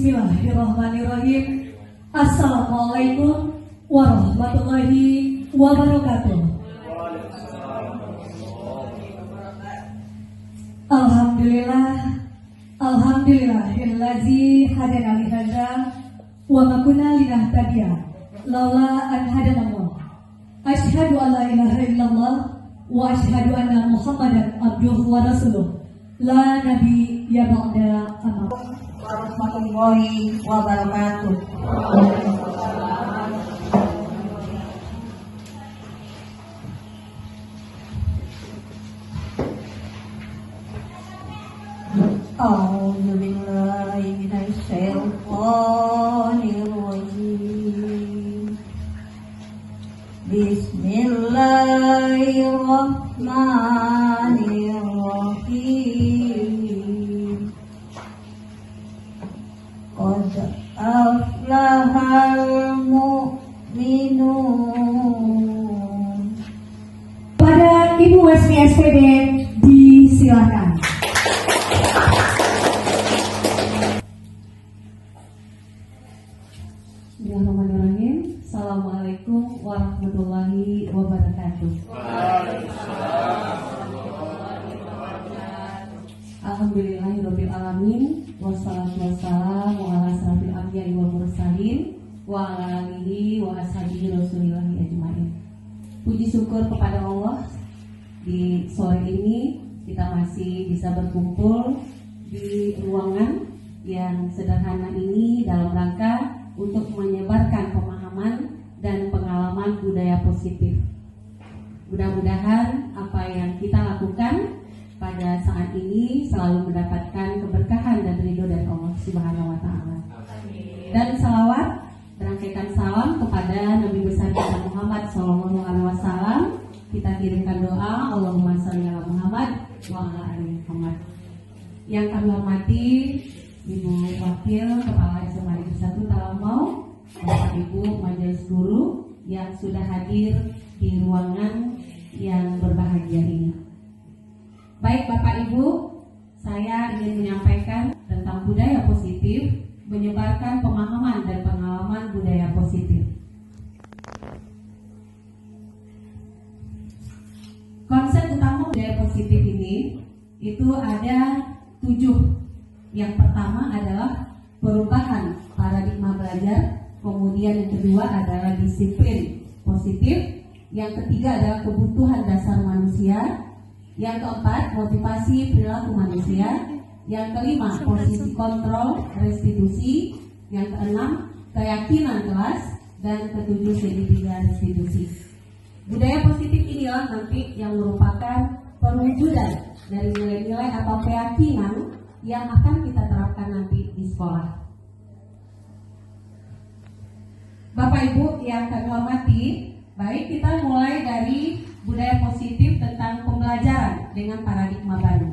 Bismillahirrahmanirrahim. Assalamualaikum warahmatullahi wabarakatuh. Alhamdulillahillazi hadana li hadza wa ma kunna linahtadiya laula an hadanallah. Asyhadu an la ilaha illallah wa asyhadu anna Muhammadan abduhu wa rasuluh. La nabiyya ba'da amma. Warahmatullahi wabarakatuh. A'udzu billahi minasy syaithanir rajim. Bismillahirrahmanirrahim. Qad aflahal mu'minun. Pada Ibu Wesmi SPD disilakan. Bismillahirrahmanirrahim. Assalamualaikum warahmatullahi wabarakatuh. Alhamdulillahirabbil alamin wassalatu wassalamu ala asrofil anbiya'i wal mursalin wa ala alihi wa ashabihi rasulillahi ajmain. Puji syukur kepada Allah, di sore ini kita masih bisa berkumpul di ruangan yang sederhana ini dalam rangka untuk menyebarkan pemahaman dan pengalaman budaya positif. Mudah-mudahan apa yang kita lakukan pada saat ini selalu mendapatkan keberkahan dan ridho dari Allah Subhanahu wa Ta'ala. Dan salawat, berangkaikan salam kepada Nabi besar kita Muhammad SAW. Kita kirimkan doa, Allahumma sholli ala Muhammad wa ala ali Muhammad. Yang kami hormati Ibu Wakil Kepala SMA Negeri 1 Talamau, Bapak Ibu Majelis Guru yang sudah hadir di ruangan yang berbahagia ini. Baik Bapak Ibu, saya ingin menyampaikan tentang budaya positif, menyebarkan pemahaman dan pengalaman budaya positif. Konsep utama budaya positif ini itu ada 7. Yang pertama adalah perubahan paradigma belajar, kemudian yang kedua adalah disiplin positif, yang ketiga adalah kebutuhan dasar manusia, yang keempat motivasi perilaku manusia, yang kelima posisi kontrol restitusi, yang keenam keyakinan kelas, dan ketujuh segitiga restitusi. Budaya positif inilah nanti yang merupakan perwujudan dari nilai-nilai atau keyakinan yang akan kita terapkan nanti di sekolah. Bapak Ibu yang kami hormati, baik kita mulai dari budaya positif tentang pembelajaran dengan paradigma baru.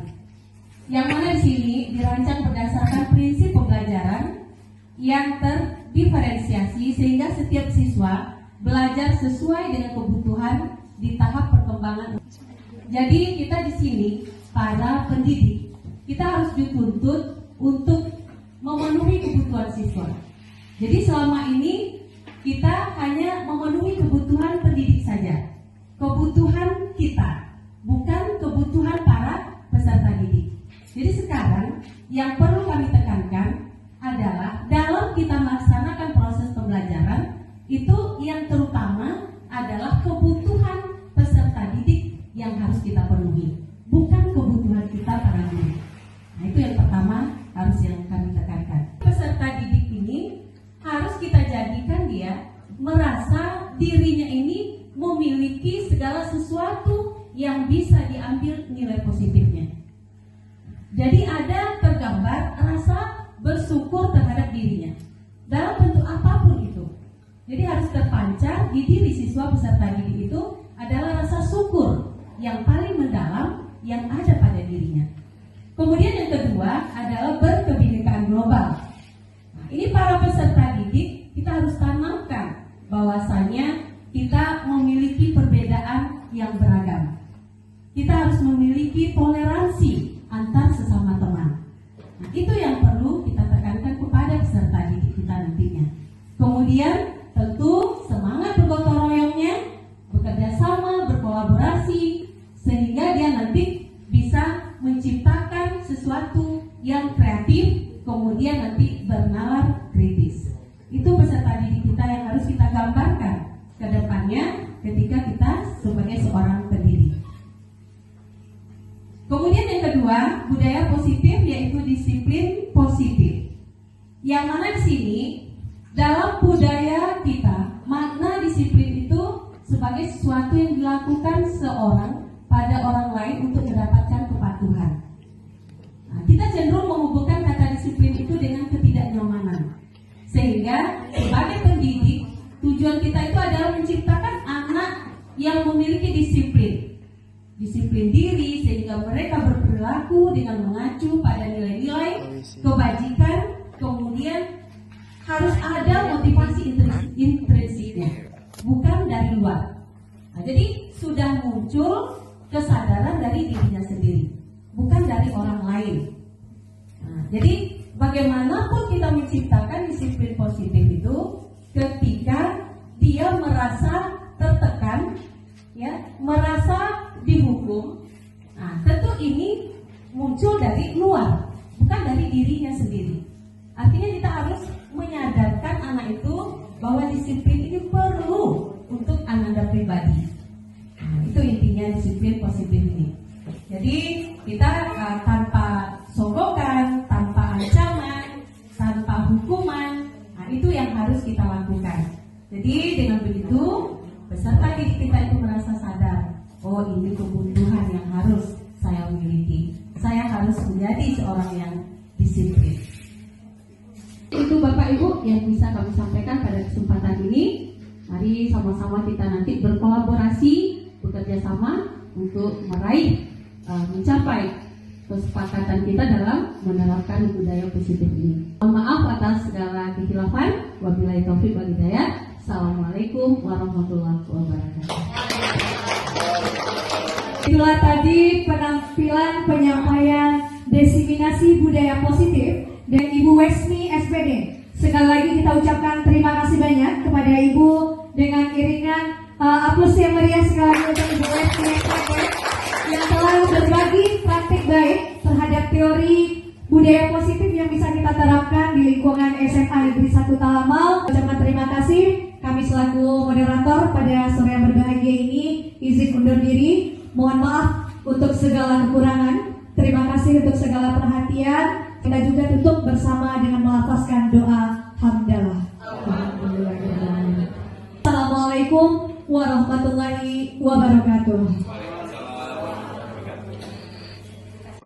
Yang mana di sini dirancang berdasarkan prinsip pembelajaran yang terdiferensiasi sehingga setiap siswa belajar sesuai dengan kebutuhan di tahap perkembangan. Jadi kita di sini para pendidik, kita harus dituntut untuk memenuhi kebutuhan siswa. Jadi selama ini kita hanya memenuhi kebutuhan pendidik saja, kebutuhan kita, bukan kebutuhan para peserta didik. Jadi sekarang yang perlu kami tekankan adalah dalam kita melaksanakan proses pembelajaran itu yang terutama adalah kebutuhan peserta didik yang harus kita penuhi, bukan kebutuhan kita para guru. Nah, itu yang pertama harus yang kami tekankan. Peserta didik ini harus kita jadikan dia merasa dirinya ini memiliki segala sesuatu yang bisa diambil nilai positifnya. Jadi ada tergambar rasa bersyukur terhadap dirinya dalam bentuk apapun itu. Jadi harus terpancar di diri siswa peserta didik itu adalah rasa syukur yang paling mendalam yang ada pada dirinya. Kemudian yang kedua adalah berkebinekaan global. Nah, ini para peserta didik kita harus tanamkan bahwasanya kita memiliki perbedaan yang beragam. Kita harus memiliki toleransi antar sesama teman. Nah, itu yang perlu kita tekankan kepada peserta Kemudian tentu semangat bergotong royongnya, bekerja sama, berkolaborasi, sehingga dia nanti bisa menciptakan sesuatu yang kreatif, kemudian nanti bernalar kritis. Itu peserta didik kita yang harus kita gambarkan ke depannya ketika kita sebagai seorang pendidik. Kemudian yang kedua, budaya positif yaitu disiplin positif. Yang mana di sini dalam budaya kita, makna disiplin itu sebagai sesuatu yang dilakukan seorang pada orang lain untuk mendapatkan kepatuhan. Nah, kita cenderung menghubungkan kata disiplin itu dengan ketidaknyamanan. Sehingga sebagai pendidik, tujuan kita itu adalah menciptakan anak yang memiliki disiplin. Disiplin diri sehingga mereka berperilaku dengan mengacu pada nilai-nilai kebajikan, kemudian harus ada motivasi intrinsiknya, bukan dari luar. Nah, jadi sudah muncul kesadaran dari dirinya sendiri, bukan dari orang lain. Nah, jadi bagaimanapun kita menciptakan disiplin positif itu, ketika dia merasa tertekan, ya, merasa dihukum, nah tentu ini muncul dari luar, bukan dari dirinya sendiri. Artinya kita harus menyadarkan anak itu bahwa disiplin ini perlu untuk ananda pribadi. Nah, itu intinya disiplin positif ini. Jadi kita tanpa sogokan, tanpa ancaman, tanpa hukuman, nah itu yang harus kita lakukan. Jadi dengan begitu peserta didik kita itu merasa sadar, oh ini kebutuhan yang harus saya miliki. Saya harus menjadi seorang yang disiplin. Itu Bapak Ibu yang bisa kami sampaikan pada kesempatan ini. Mari sama-sama kita nanti berkolaborasi, bekerja sama untuk meraih, mencapai kesepakatan kita dalam menerapkan budaya positif ini. Mohon maaf atas segala kekhilafan. Wabillahi taufiq wal hidayah. Assalamualaikum warahmatullahi wabarakatuh. Itulah tadi penampilan penyampaian diseminasi budaya positif dari Ibu Wesmi SPD. Sekali lagi kita ucapkan terima kasih banyak kepada Ibu dengan iringan aplaus yang meriah sekali lagi untuk Ibu Wesmi SPD yang telah berbagi praktik baik terhadap teori budaya positif yang bisa kita terapkan di lingkungan SMA Negeri 1 Talamal. Ucapkan terima kasih. Kami selaku moderator pada sore yang berbahagia ini izin undur diri. Mohon maaf untuk segala kekurangan. Terima kasih untuk segala perhatian. Kita juga tutup bersama dengan melafazkan doa hamdalah. Assalamualaikum warahmatullahi wabarakatuh.